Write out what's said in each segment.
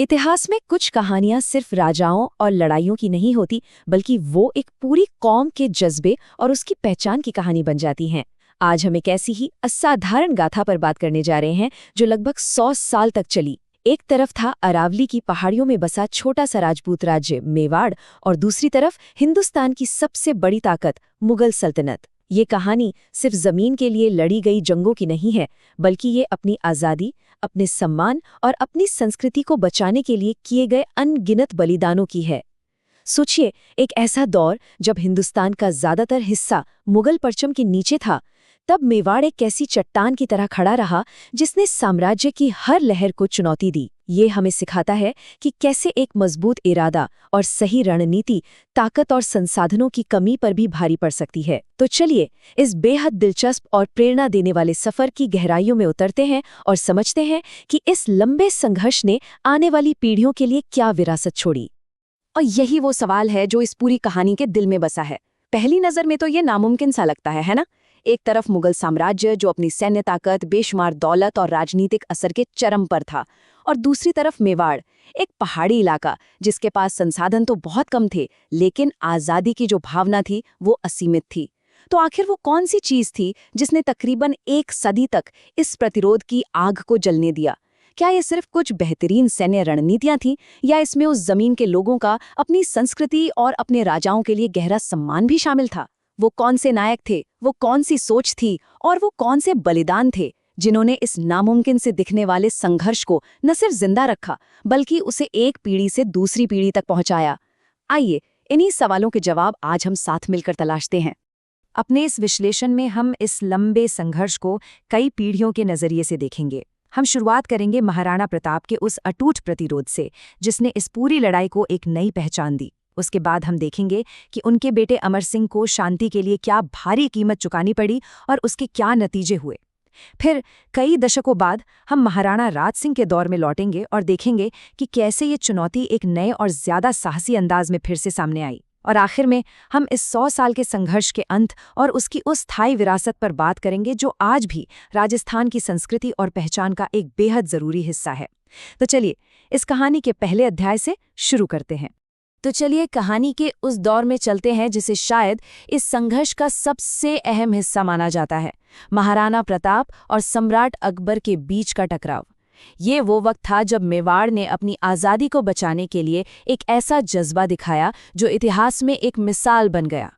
इतिहास में कुछ कहानियां सिर्फ राजाओं और लड़ाइयों की नहीं होती, बल्कि वो एक पूरी कौम के जज्बे और उसकी पहचान की कहानी बन जाती हैं। आज हम एक ऐसी ही असाधारण गाथा पर बात करने जा रहे हैं जो लगभग 100 साल तक चली। एक तरफ था अरावली की पहाड़ियों में बसा छोटा सा राजपूत राज्य मेवाड़, और दूसरी तरफ हिंदुस्तान की सबसे बड़ी ताकत मुगल सल्तनत। ये कहानी सिर्फ जमीन के लिए लड़ी गई जंगों की नहीं है, बल्कि ये अपनी आज़ादी, अपने सम्मान और अपनी संस्कृति को बचाने के लिए किए गए अनगिनत बलिदानों की है। सोचिए, एक ऐसा दौर जब हिंदुस्तान का ज्यादातर हिस्सा मुगल परचम के नीचे था, तब मेवाड़ एक ऐसी चट्टान की तरह खड़ा रहा जिसने साम्राज्य की हर लहर को चुनौती दी। ये हमें सिखाता है कि कैसे एक मजबूत इरादा और सही रणनीति ताकत और संसाधनों की कमी पर भी भारी पड़ सकती है। तो चलिए, इस बेहद दिलचस्प और प्रेरणा देने वाले सफर की गहराइयों में उतरते हैं और समझते हैं कि इस लंबे संघर्ष ने आने वाली पीढ़ियों के लिए क्या विरासत छोड़ी। और यही वो सवाल है जो इस पूरी कहानी के दिल में बसा है। पहली नजर में तो ये नामुमकिन सा लगता है ना? एक तरफ मुगल साम्राज्य जो अपनी सैन्य ताकत, बेशुमार दौलत और राजनीतिक असर के चरम पर था, और दूसरी तरफ मेवाड़, एक पहाड़ी इलाका जिसके पास संसाधन तो बहुत कम थे, लेकिन आज़ादी की जो भावना थी वो असीमित थी। तो आखिर वो कौन सी चीज थी जिसने तकरीबन एक सदी तक इस प्रतिरोध की आग को जलने दिया? क्या ये सिर्फ कुछ बेहतरीन सैन्य रणनीतियां थीं, या इसमें उस जमीन के लोगों का अपनी संस्कृति और अपने राजाओं के लिए गहरा सम्मान भी शामिल था? वो कौन से नायक थे, वो कौन सी सोच थी, और वो कौन से बलिदान थे जिन्होंने इस नामुमकिन से दिखने वाले संघर्ष को न सिर्फ जिंदा रखा, बल्कि उसे एक पीढ़ी से दूसरी पीढ़ी तक पहुंचाया? आइए, इन्हीं सवालों के जवाब आज हम साथ मिलकर तलाशते हैं। अपने इस विश्लेषण में हम इस लंबे संघर्ष को कई पीढ़ियों के नजरिए से देखेंगे। हम शुरुआत करेंगे महाराणा प्रताप के उस अटूट प्रतिरोध से, जिसने इस पूरी लड़ाई को एक नई पहचान दी। उसके बाद हम देखेंगे कि उनके बेटे अमर सिंह को शांति के लिए क्या भारी कीमत चुकानी पड़ी और उसके क्या नतीजे हुए। फिर कई दशकों बाद हम महाराणा राज सिंह के दौर में लौटेंगे और देखेंगे कि कैसे ये चुनौती एक नए और ज्यादा साहसी अंदाज में फिर से सामने आई। और आखिर में हम इस 100 साल के संघर्ष के अंत और उसकी उस स्थायी विरासत पर बात करेंगे जो आज भी राजस्थान की संस्कृति और पहचान का एक बेहद जरूरी हिस्सा है। तो चलिए, इस कहानी के पहले अध्याय से शुरू करते हैं। तो चलिए, कहानी के उस दौर में चलते हैं जिसे शायद इस संघर्ष का सबसे अहम हिस्सा माना जाता है, महाराणा प्रताप और सम्राट अकबर के बीच का टकराव। ये वो वक्त था जब मेवाड़ ने अपनी आज़ादी को बचाने के लिए एक ऐसा जज्बा दिखाया जो इतिहास में एक मिसाल बन गया।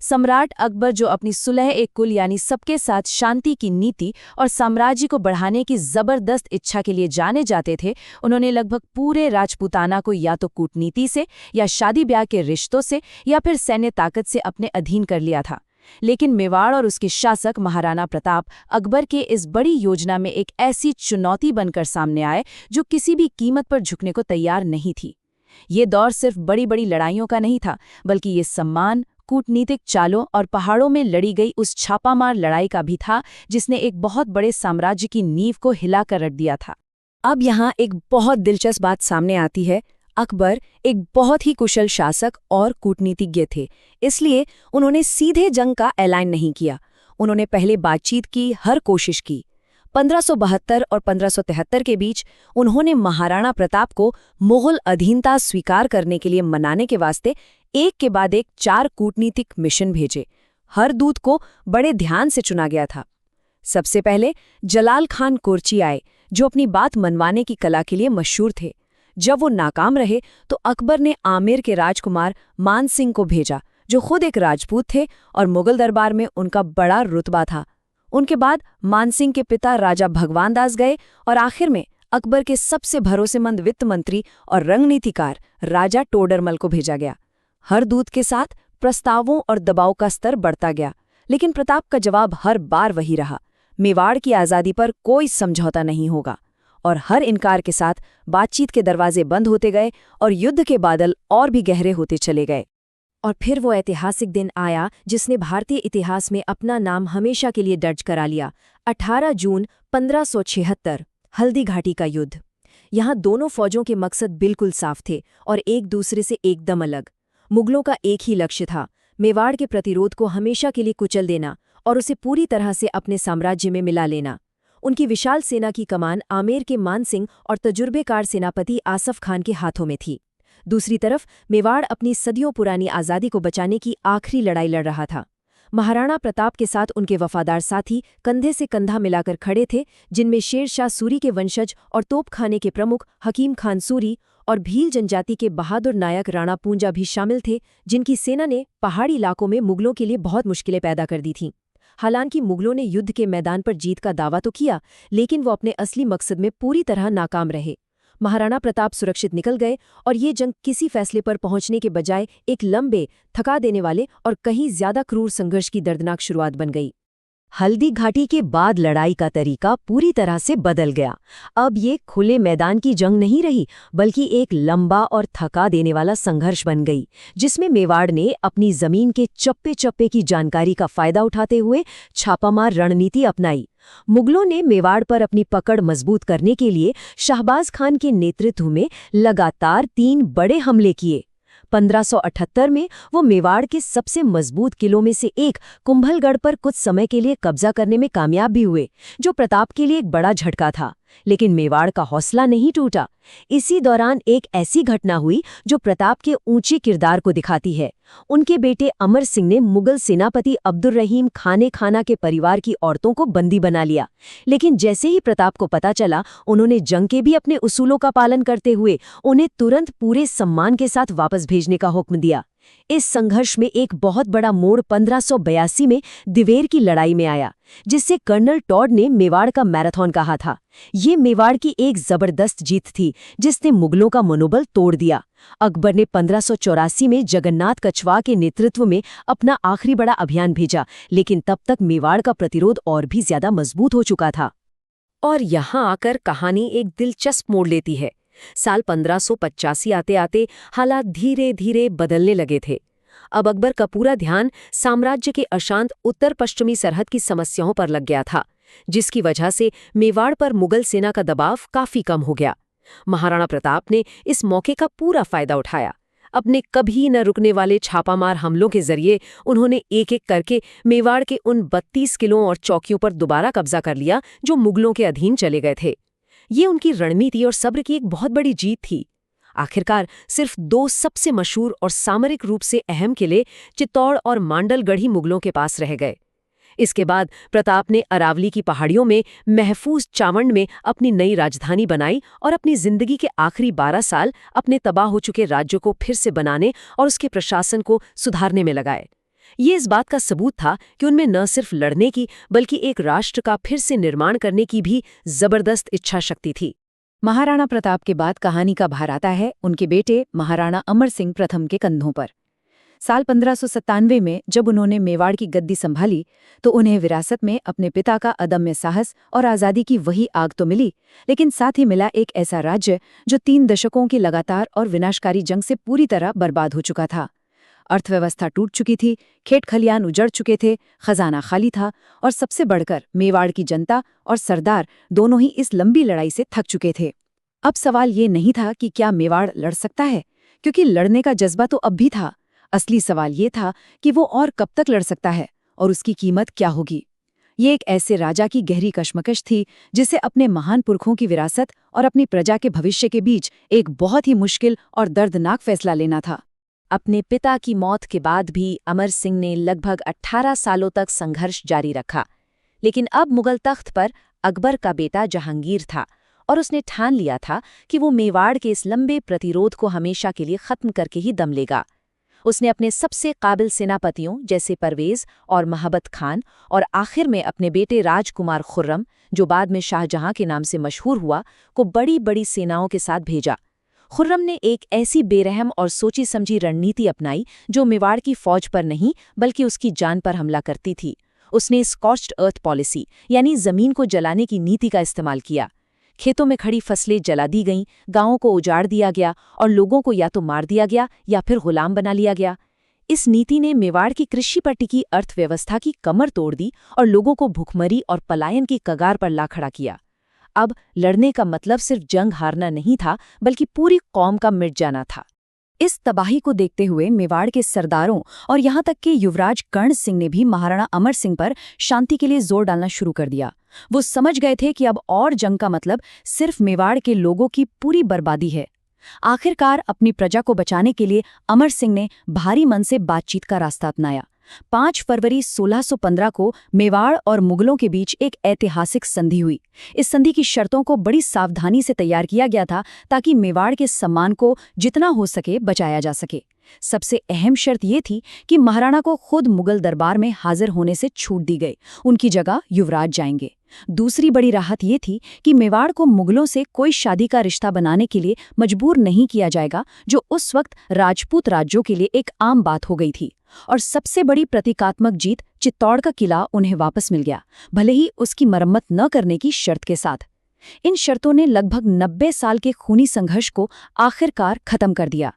सम्राट अकबर, जो अपनी सुलह-ए-कुल यानी सबके साथ शांति की नीति और साम्राज्य को बढ़ाने की जबरदस्त इच्छा के लिए जाने जाते थे, उन्होंने लगभग पूरे राजपूताना को या तो कूटनीति से, या शादी ब्याह के रिश्तों से, या फिर सैन्य ताकत से अपने अधीन कर लिया था। लेकिन मेवाड़ और उसके शासक महाराणा प्रताप अकबर के इस बड़ी योजना में एक ऐसी चुनौती बनकर सामने आए जो किसी भी कीमत पर झुकने को तैयार नहीं थी। ये दौर सिर्फ बड़ी बड़ी लड़ाइयों का नहीं था, बल्कि ये सम्मान, कूटनीतिक चालों और पहाड़ों में लड़ी गई उस छापामार लड़ाई का भी था जिसने एक बहुत बड़े साम्राज्य की नींव को हिलाकर रख दिया था। अब यहाँ एक बहुत दिलचस्प बात सामने आती है। अकबर एक बहुत ही कुशल शासक और कूटनीतिज्ञ थे, इसलिए उन्होंने सीधे जंग का ऐलान नहीं किया। उन्होंने पहले बातचीत की हर कोशिश की। 1572 और 1573 के बीच उन्होंने महाराणा प्रताप को मुगल अधीनता स्वीकार करने के लिए मनाने के वास्ते एक के बाद एक 4 कूटनीतिक मिशन भेजे। हर दूत को बड़े ध्यान से चुना गया था। सबसे पहले जलाल खान कुर्ची आए, जो अपनी बात मनवाने की कला के लिए मशहूर थे। जब वो नाकाम रहे तो अकबर ने आमेर के राजकुमार मान सिंह को भेजा, जो खुद एक राजपूत थे और मुगल दरबार में उनका बड़ा रुतबा था। उनके बाद मानसिंह के पिता राजा भगवान दास गए, और आखिर में अकबर के सबसे भरोसेमंद वित्त मंत्री और रणनीतिकार राजा टोडरमल को भेजा गया। हर दूत के साथ प्रस्तावों और दबाव का स्तर बढ़ता गया, लेकिन प्रताप का जवाब हर बार वही रहा, मेवाड़ की आज़ादी पर कोई समझौता नहीं होगा। और हर इनकार के साथ बातचीत के दरवाजे बंद होते गए और युद्ध के बादल और भी गहरे होते चले गए। और फिर वो ऐतिहासिक दिन आया जिसने भारतीय इतिहास में अपना नाम हमेशा के लिए दर्ज करा लिया। 18 जून 1576, हल्दी घाटी का युद्ध। यहाँ दोनों फौजों के मकसद बिल्कुल साफ थे और एक दूसरे से एकदम अलग। मुगलों का एक ही लक्ष्य था, मेवाड़ के प्रतिरोध को हमेशा के लिए कुचल देना और उसे पूरी तरह से अपने साम्राज्य में मिला लेना। उनकी विशाल सेना की कमान आमेर के मान सिंह और तजुर्बेकार सेनापति आसफ खान के हाथों में थी। दूसरी तरफ मेवाड़ अपनी सदियों पुरानी आज़ादी को बचाने की आखिरी लड़ाई लड़ रहा था। महाराणा प्रताप के साथ उनके वफादार साथी कंधे से कंधा मिलाकर खड़े थे, जिनमें शेरशाह सूरी के वंशज और तोपखाने के प्रमुख हकीम खान सूरी और भील जनजाति के बहादुर नायक राणा पूंजा भी शामिल थे, जिनकी सेना ने पहाड़ी इलाकों में मुगलों के लिए बहुत मुश्किलें पैदा कर दी थीं। हालांकि मुगलों ने युद्ध के मैदान पर जीत का दावा तो किया, लेकिन वो अपने असली मकसद में पूरी तरह नाकाम रहे। महाराणा प्रताप सुरक्षित निकल गए और ये जंग किसी फैसले पर पहुंचने के बजाय एक लंबे, थका देने वाले और कहीं ज्यादा क्रूर संघर्ष की दर्दनाक शुरुआत बन गई। हल्दी घाटी के बाद लड़ाई का तरीका पूरी तरह से बदल गया। अब ये खुले मैदान की जंग नहीं रही, बल्कि एक लंबा और थका देने वाला संघर्ष बन गई, जिसमें मेवाड़ ने अपनी जमीन के चप्पे चप्पे की जानकारी का फायदा उठाते हुए छापामार रणनीति अपनाई। मुगलों ने मेवाड़ पर अपनी पकड़ मजबूत करने के लिए शाहबाज खान के नेतृत्व में लगातार 3 बड़े हमले किए। 1578 में वो मेवाड़ के सबसे मजबूत किलों में से एक कुंभलगढ़ पर कुछ समय के लिए कब्जा करने में कामयाब भी हुए, जो प्रताप के लिए एक बड़ा झटका था। लेकिन मेवाड़ का हौसला नहीं टूटा। इसी दौरान एक ऐसी घटना हुई जो प्रताप के ऊंचे किरदार को दिखाती है। उनके बेटे अमर सिंह ने मुगल सेनापति अब्दुल रहीम खाने खाना के परिवार की औरतों को बंदी बना लिया। लेकिन जैसे ही प्रताप को पता चला, उन्होंने जंग के भी अपने उसूलों का पालन करते हुए उन्हें तुरंत पूरे सम्मान के साथ वापस भेजने का हुक्म दिया। इस संघर्ष में एक बहुत बड़ा मोड़ 1582 में दिवेर की लड़ाई में आया, जिससे कर्नल टॉड ने मेवाड़ का मैराथन कहा था। ये मेवाड़ की एक जबरदस्त जीत थी, जिसने मुगलों का मनोबल तोड़ दिया। अकबर ने 1584 में जगन्नाथ कछवा के नेतृत्व में अपना आखिरी बड़ा अभियान भेजा, लेकिन तब तक मेवाड़ का प्रतिरोध और भी ज्यादा मजबूत हो चुका था। और यहाँ आकर कहानी एक दिलचस्प मोड़ लेती है। साल 1585 आते आते हालात धीरे धीरे बदलने लगे थे। अब अकबर का पूरा ध्यान साम्राज्य के अशांत उत्तर पश्चिमी सरहद की समस्याओं पर लग गया था, जिसकी वजह से मेवाड़ पर मुगल सेना का दबाव काफी कम हो गया। महाराणा प्रताप ने इस मौके का पूरा फायदा उठाया। अपने कभी न रुकने वाले छापामार हमलों के जरिए उन्होंने एक एक करके मेवाड़ के उन 32 किलों और चौकियों पर दोबारा कब्जा कर लिया, जो मुगलों के अधीन चले गए थे। ये उनकी रणनीति और सब्र की एक बहुत बड़ी जीत थी। आखिरकार सिर्फ 2 सबसे मशहूर और सामरिक रूप से अहम किले चित्तौड़ और मांडलगढ़ ही मुगलों के पास रह गए। इसके बाद प्रताप ने अरावली की पहाड़ियों में महफूज चावंड में अपनी नई राजधानी बनाई और अपनी जिंदगी के आखिरी 12 साल अपने तबाह हो चुके राज्य को फिर से बनाने और उसके प्रशासन को सुधारने में लगाए। ये इस बात का सबूत था कि उनमें न सिर्फ लड़ने की, बल्कि एक राष्ट्र का फिर से निर्माण करने की भी जबरदस्त इच्छा शक्ति थी। महाराणा प्रताप के बाद कहानी का भार आता है उनके बेटे महाराणा अमर सिंह प्रथम के कंधों पर। साल 1597 में जब उन्होंने मेवाड़ की गद्दी संभाली, तो उन्हें विरासत में अपने पिता का अदम्य साहस और आज़ादी की वही आग तो मिली, लेकिन साथ ही मिला एक ऐसा राज्य जो 3 दशकों की लगातार और विनाशकारी जंग से पूरी तरह बर्बाद हो चुका था। अर्थव्यवस्था टूट चुकी थी, खेत खलियान उजड़ चुके थे, खजाना खाली था और सबसे बढ़कर मेवाड़ की जनता और सरदार दोनों ही इस लंबी लड़ाई से थक चुके थे। अब सवाल ये नहीं था कि क्या मेवाड़ लड़ सकता है, क्योंकि लड़ने का जज्बा तो अब भी था। असली सवाल ये था कि वो और कब तक लड़ सकता है और उसकी कीमत क्या होगी। ये एक ऐसे राजा की गहरी कश्मकश थी जिसे अपने महान पुरखों की विरासत और अपनी प्रजा के भविष्य के बीच एक बहुत ही मुश्किल और दर्दनाक फैसला लेना था। अपने पिता की मौत के बाद भी अमर सिंह ने लगभग 18 सालों तक संघर्ष जारी रखा, लेकिन अब मुगल तख्त पर अकबर का बेटा जहांगीर था और उसने ठान लिया था कि वो मेवाड़ के इस लंबे प्रतिरोध को हमेशा के लिए खत्म करके ही दम लेगा। उसने अपने सबसे काबिल सेनापतियों जैसे परवेज और महाबत खान और आखिर में अपने बेटे राजकुमार खुर्रम, जो बाद में शाहजहां के नाम से मशहूर हुआ, को बड़ी बड़ी सेनाओं के साथ भेजा। खुर्रम ने एक ऐसी बेरहम और सोची समझी रणनीति अपनाई जो मेवाड़ की फौज पर नहीं बल्कि उसकी जान पर हमला करती थी। उसने स्कॉच्ड अर्थ पॉलिसी यानी जमीन को जलाने की नीति का इस्तेमाल किया। खेतों में खड़ी फसलें जला दी गईं, गांवों को उजाड़ दिया गया और लोगों को या तो मार दिया गया या फिर गुलाम बना लिया गया। इस नीति ने मेवाड़ की कृषि पर टिकी अर्थव्यवस्था की कमर तोड़ दी और लोगों को भुखमरी और पलायन की कगार पर ला खड़ा किया। अब लड़ने का मतलब सिर्फ जंग हारना नहीं था, बल्कि पूरी कौम का मिट जाना था। इस तबाही को देखते हुए मेवाड़ के सरदारों और यहाँ तक कि युवराज कर्ण सिंह ने भी महाराणा अमर सिंह पर शांति के लिए जोर डालना शुरू कर दिया। वो समझ गए थे कि अब और जंग का मतलब सिर्फ मेवाड़ के लोगों की पूरी बर्बादी है। आखिरकार अपनी प्रजा को बचाने के लिए अमर सिंह ने भारी मन से बातचीत का रास्ता अपनाया। 5 फरवरी 1615 को मेवाड़ और मुगलों के बीच एक ऐतिहासिक संधि हुई। इस संधि की शर्तों को बड़ी सावधानी से तैयार किया गया था ताकि मेवाड़ के सम्मान को जितना हो सके बचाया जा सके। सबसे अहम शर्त ये थी कि महाराणा को खुद मुगल दरबार में हाजिर होने से छूट दी गई, उनकी जगह युवराज जाएंगे। दूसरी बड़ी राहत ये थी कि मेवाड़ को मुगलों से कोई शादी का रिश्ता बनाने के लिए मजबूर नहीं किया जाएगा, जो उस वक्त राजपूत राज्यों के लिए एक आम बात हो गई थी। और सबसे बड़ी प्रतीकात्मक जीत, चित्तौड़ का किला उन्हें वापस मिल गया, भले ही उसकी मरम्मत न करने की शर्त के साथ। इन शर्तों ने लगभग 90 साल के खूनी संघर्ष को आखिरकार खत्म कर दिया।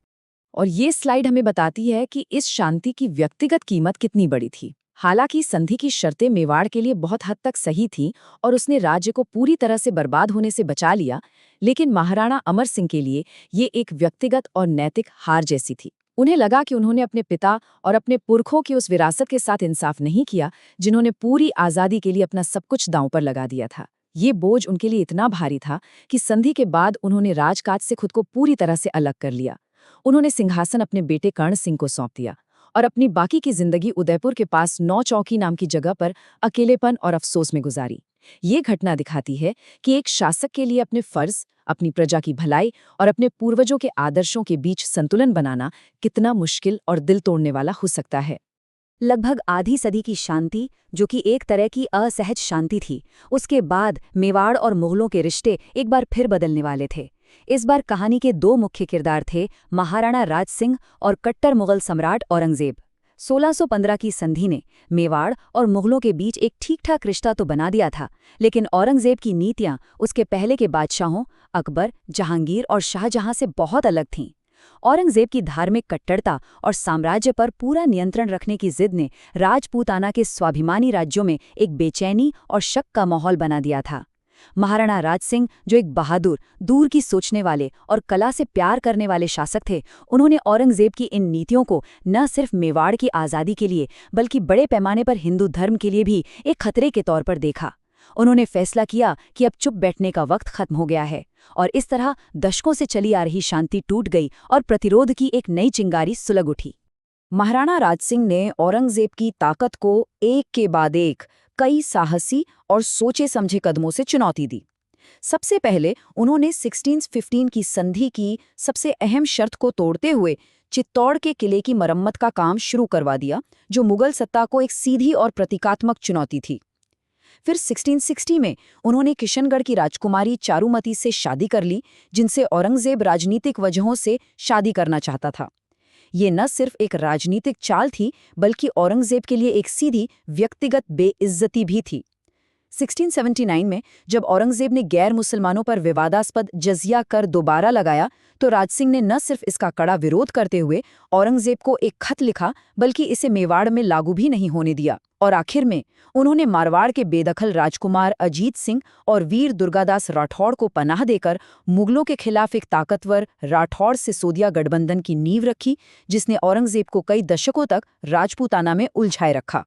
और ये स्लाइड हमें बताती है कि इस शांति की व्यक्तिगत कीमत कितनी बड़ी थी। हालांकि संधि की शर्तें मेवाड़ के लिए बहुत हद तक सही थीं और उसने राज्य को पूरी तरह से बर्बाद होने से बचा लिया, लेकिन महाराणा अमर सिंह के लिए ये एक व्यक्तिगत और नैतिक हार जैसी थी। उन्हें लगा कि उन्होंने अपने पिता और अपने पुरखों की उस विरासत के साथ इंसाफ नहीं किया, जिन्होंने पूरी आज़ादी के लिए अपना सब कुछ दांव पर लगा दिया था। ये बोझ उनके लिए इतना भारी था कि संधि के बाद उन्होंने राजकाज से खुद को पूरी तरह से अलग कर लिया। उन्होंने सिंहासन अपने बेटे कर्ण सिंह को सौंप दिया और अपनी बाकी की जिंदगी उदयपुर के पास नौचौकी नाम की जगह पर अकेलेपन और अफसोस में गुजारी। ये घटना दिखाती है कि एक शासक के लिए अपने फर्ज, अपनी प्रजा की भलाई और अपने पूर्वजों के आदर्शों के बीच संतुलन बनाना कितना मुश्किल और दिल तोड़ने वाला हो सकता है। लगभग आधी सदी की शांति, जो कि एक तरह की असहज शांति थी, उसके बाद मेवाड़ और मुगलों के रिश्ते एक बार फिर बदलने वाले थे। इस बार कहानी के 2 मुख्य किरदार थे, महाराणा राज सिंह और कट्टर मुगल सम्राट औरंगजेब। 1615 की संधि ने मेवाड़ और मुगलों के बीच एक ठीक-ठाक रिश्ता तो बना दिया था, लेकिन औरंगजेब की नीतियां उसके पहले के बादशाहों अकबर, जहांगीर और शाहजहां से बहुत अलग थीं। औरंगजेब की धार्मिक कट्टरता और साम्राज्य पर पूरा नियंत्रण रखने की जिद ने राजपूताना के स्वाभिमानी राज्यों में एक बेचैनी और शक का माहौल बना दिया था। महाराणा राज सिंह, जो एक बहादुर, दूर की सोचने वाले और कला से प्यार करने वाले शासक थे, उन्होंने औरंगजेब की इन नीतियों को न सिर्फ मेवाड़ की आज़ादी के लिए बल्कि बड़े पैमाने पर हिंदू धर्म के लिए भी एक खतरे के तौर पर देखा। उन्होंने फैसला किया कि अब चुप बैठने का वक्त खत्म हो गया है, और इस तरह दशकों से चली आ रही शांति टूट गई और प्रतिरोध की एक नई चिंगारी सुलग उठी। महाराणा राज सिंह ने औरंगजेब की ताकत को एक के बाद एक कई साहसी और सोचे समझे कदमों से चुनौती दी। सबसे पहले उन्होंने 1615 की संधि की सबसे अहम शर्त को तोड़ते हुए चित्तौड़ के किले की मरम्मत का काम शुरू करवा दिया, जो मुगल सत्ता को एक सीधी और प्रतीकात्मक चुनौती थी। फिर 1660 में उन्होंने किशनगढ़ की राजकुमारी चारुमती से शादी कर ली, जिनसे औरंगजेब राजनीतिक वजहों से शादी करना चाहता था। ये न सिर्फ एक राजनीतिक चाल थी, बल्कि औरंगजेब के लिए एक सीधी व्यक्तिगत बेइज्जती भी थी। 1679 में जब औरंगजेब ने गैर मुसलमानों पर विवादास्पद जजिया कर दोबारा लगाया, तो राज सिंह ने न सिर्फ इसका कड़ा विरोध करते हुए औरंगजेब को एक खत लिखा, बल्कि इसे मेवाड़ में लागू भी नहीं होने दिया। और आखिर में उन्होंने मारवाड़ के बेदखल राजकुमार अजीत सिंह और वीर दुर्गादास राठौड़ को पनाह देकर मुगलों के खिलाफ एक ताकतवर राठौड़ सिसोदिया गठबंधन की नींव रखी, जिसने औरंगजेब को कई दशकों तक राजपूताना में उलझाए रखा।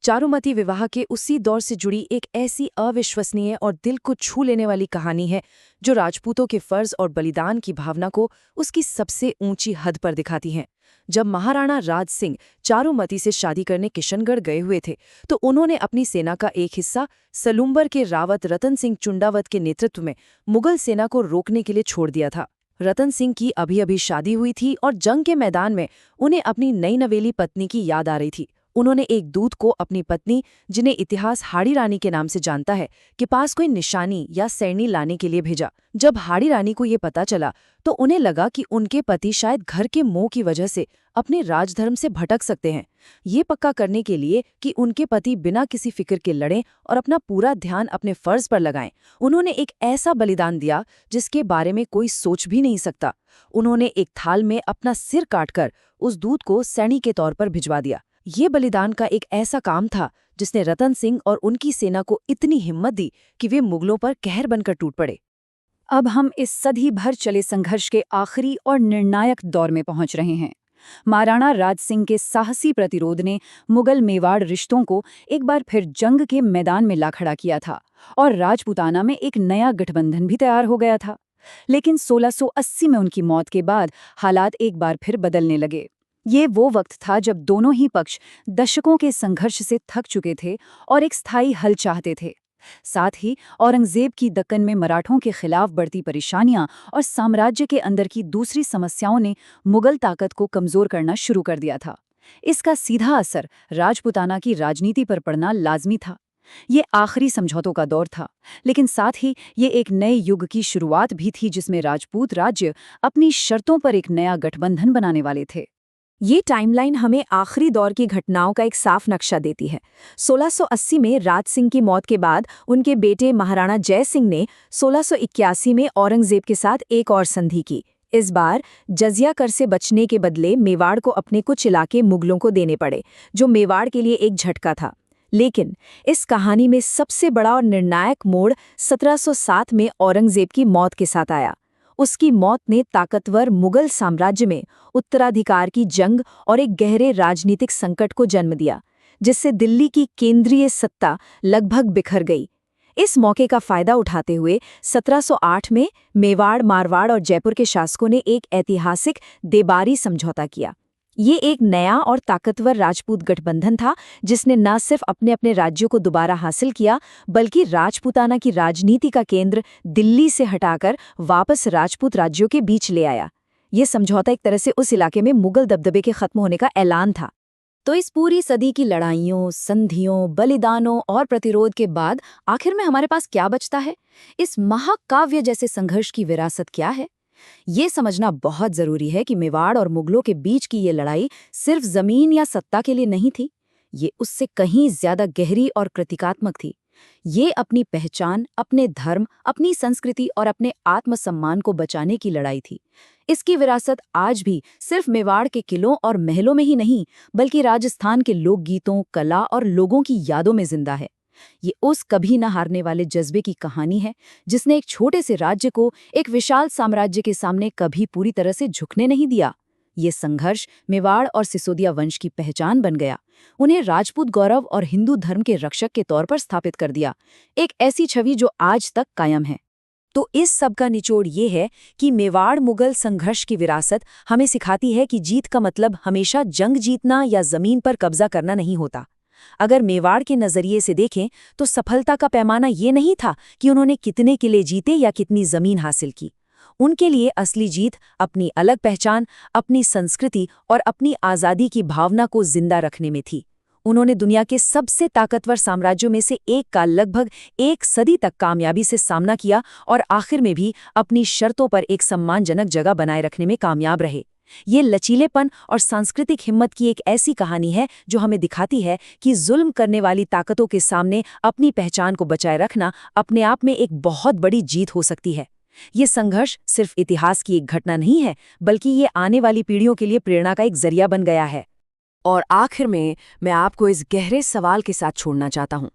चारुमती विवाह के उसी दौर से जुड़ी एक ऐसी अविश्वसनीय और दिल को छू लेने वाली कहानी है, जो राजपूतों के फर्ज और बलिदान की भावना को उसकी सबसे ऊंची हद पर दिखाती है। जब महाराणा राज सिंह चारुमती से शादी करने किशनगढ़ गए हुए थे, तो उन्होंने अपनी सेना का एक हिस्सा सलूम्बर के रावत रतन सिंह चुंडावत के नेतृत्व में मुगल सेना को रोकने के लिए छोड़ दिया था। रतन सिंह की अभी अभी शादी हुई थी और जंग के मैदान में उन्हें अपनी नई नवेली पत्नी की याद आ रही थी। उन्होंने एक दूत को अपनी पत्नी, जिन्हें इतिहास हाड़ी रानी के नाम से जानता है, के पास कोई निशानी या सैनी लाने के लिए भेजा। जब हाड़ी रानी को ये पता चला, तो उन्हें लगा कि उनके पति शायद घर के मोह की वजह से अपने राजधर्म से भटक सकते हैं। ये पक्का करने के लिए कि उनके पति बिना किसी फिक्र के लड़ें और अपना पूरा ध्यान अपने फर्ज पर लगाएं, उन्होंने एक ऐसा बलिदान दिया जिसके बारे में कोई सोच भी नहीं सकता। उन्होंने एक थाल में अपना सिर काटकर उस दूत को सैनी के तौर पर भिजवा दिया। ये बलिदान का एक ऐसा काम था जिसने रतन सिंह और उनकी सेना को इतनी हिम्मत दी कि वे मुगलों पर कहर बनकर टूट पड़े। अब हम इस सदी भर चले संघर्ष के आखिरी और निर्णायक दौर में पहुंच रहे हैं। महाराणा राज सिंह के साहसी प्रतिरोध ने मुगल मेवाड़ रिश्तों को एक बार फिर जंग के मैदान में ला खड़ा किया था और राजपूताना में एक नया गठबंधन भी तैयार हो गया था। लेकिन 1680 में उनकी मौत के बाद हालात एक बार फिर बदलने लगे। ये वो वक्त था जब दोनों ही पक्ष दशकों के संघर्ष से थक चुके थे और एक स्थायी हल चाहते थे। साथ ही औरंगजेब की दक्कन में मराठों के खिलाफ बढ़ती परेशानियां और साम्राज्य के अंदर की दूसरी समस्याओं ने मुगल ताकत को कमजोर करना शुरू कर दिया था। इसका सीधा असर राजपूताना की राजनीति पर पड़ना लाजमी था। ये आखिरी समझौतों का दौर था, लेकिन साथ ही ये एक नए युग की शुरुआत भी थी जिसमें राजपूत राज्य अपनी शर्तों पर एक नया गठबंधन बनाने वाले थे। ये टाइमलाइन हमें आखिरी दौर की घटनाओं का एक साफ नक्शा देती है। 1680 में राज सिंह की मौत के बाद उनके बेटे महाराणा जय सिंह ने 1681 में औरंगजेब के साथ एक और संधि की। इस बार जजिया कर से बचने के बदले मेवाड़ को अपने कुछ इलाके मुगलों को देने पड़े, जो मेवाड़ के लिए एक झटका था। लेकिन इस कहानी में सबसे बड़ा और निर्णायक मोड़ 1707 में औरंगजेब की मौत के साथ आया। उसकी मौत ने ताकतवर मुगल साम्राज्य में उत्तराधिकार की जंग और एक गहरे राजनीतिक संकट को जन्म दिया, जिससे दिल्ली की केंद्रीय सत्ता लगभग बिखर गई। इस मौके का फायदा उठाते हुए 1708 में मेवाड़, मारवाड़ और जयपुर के शासकों ने एक ऐतिहासिक देबारी समझौता किया। ये एक नया और ताकतवर राजपूत गठबंधन था जिसने न सिर्फ अपने अपने राज्यों को दोबारा हासिल किया, बल्कि राजपूताना की राजनीति का केंद्र दिल्ली से हटाकर वापस राजपूत राज्यों के बीच ले आया। ये समझौता एक तरह से उस इलाके में मुगल दबदबे के खत्म होने का ऐलान था। तो इस पूरी सदी की लड़ाइयों, संधियों, बलिदानों और प्रतिरोध के बाद आखिर में हमारे पास क्या बचता है? इस महाकाव्य जैसे संघर्ष की विरासत क्या है? ये समझना बहुत जरूरी है कि मेवाड़ और मुगलों के बीच की ये लड़ाई सिर्फ जमीन या सत्ता के लिए नहीं थी। ये उससे कहीं ज्यादा गहरी और प्रतीकात्मक थी। ये अपनी पहचान, अपने धर्म, अपनी संस्कृति और अपने आत्मसम्मान को बचाने की लड़ाई थी। इसकी विरासत आज भी सिर्फ मेवाड़ के किलों और महलों में ही नहीं, बल्कि राजस्थान के लोकगीतों, कला और लोगों की यादों में जिंदा है। ये उस कभी न हारने वाले जज्बे की कहानी है जिसने एक छोटे से राज्य को एक विशाल साम्राज्य के सामने कभी पूरी तरह से झुकने नहीं दिया। ये संघर्ष मेवाड़ और सिसोदिया वंश की पहचान बन गया, उन्हें राजपूत गौरव और हिंदू धर्म के रक्षक के तौर पर स्थापित कर दिया, एक ऐसी छवि जो आज तक कायम है। तो इस सब का निचोड़ ये है कि मेवाड़ मुगल संघर्ष की विरासत हमें सिखाती है कि जीत का मतलब हमेशा जंग जीतना या जमीन पर कब्जा करना नहीं होता। अगर मेवाड़ के नजरिए से देखें तो सफलता का पैमाना ये नहीं था कि उन्होंने कितने किले जीते या कितनी जमीन हासिल की। उनके लिए असली जीत अपनी अलग पहचान, अपनी संस्कृति और अपनी आज़ादी की भावना को जिंदा रखने में थी। उन्होंने दुनिया के सबसे ताकतवर साम्राज्यों में से एक का लगभग एक सदी तक कामयाबी से सामना किया और आखिर में भी अपनी शर्तों पर एक सम्मानजनक जगह बनाए रखने में कामयाब रहे। ये लचीलेपन और सांस्कृतिक हिम्मत की एक ऐसी कहानी है जो हमें दिखाती है कि जुल्म करने वाली ताकतों के सामने अपनी पहचान को बचाए रखना अपने आप में एक बहुत बड़ी जीत हो सकती है। ये संघर्ष सिर्फ इतिहास की एक घटना नहीं है, बल्कि ये आने वाली पीढ़ियों के लिए प्रेरणा का एक जरिया बन गया है। और आखिर में मैं आपको इस गहरे सवाल के साथ छोड़ना चाहता हूँ।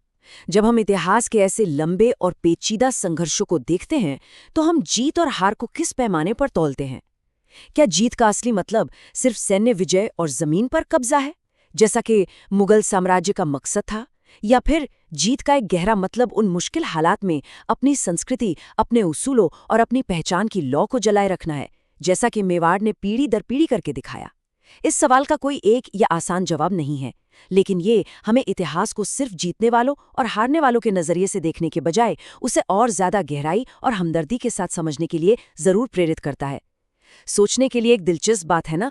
जब हम इतिहास के ऐसे लंबे और पेचीदा संघर्षों को देखते हैं तो हम जीत और हार को किस पैमाने पर तौलते हैं? क्या जीत का असली मतलब सिर्फ सैन्य विजय और जमीन पर कब्जा है, जैसा कि मुगल साम्राज्य का मकसद था? या फिर जीत का एक गहरा मतलब उन मुश्किल हालात में अपनी संस्कृति, अपने उसूलों और अपनी पहचान की लौ को जलाए रखना है, जैसा कि मेवाड़ ने पीढ़ी दर पीढ़ी करके दिखाया? इस सवाल का कोई एक या आसान जवाब नहीं है, लेकिन ये हमें इतिहास को सिर्फ जीतने वालों और हारने वालों के नजरिए से देखने के बजाय उसे और ज्यादा गहराई और हमदर्दी के साथ समझने के लिए जरूर प्रेरित करता है। सोचने के लिए एक दिलचस्प बात है ना?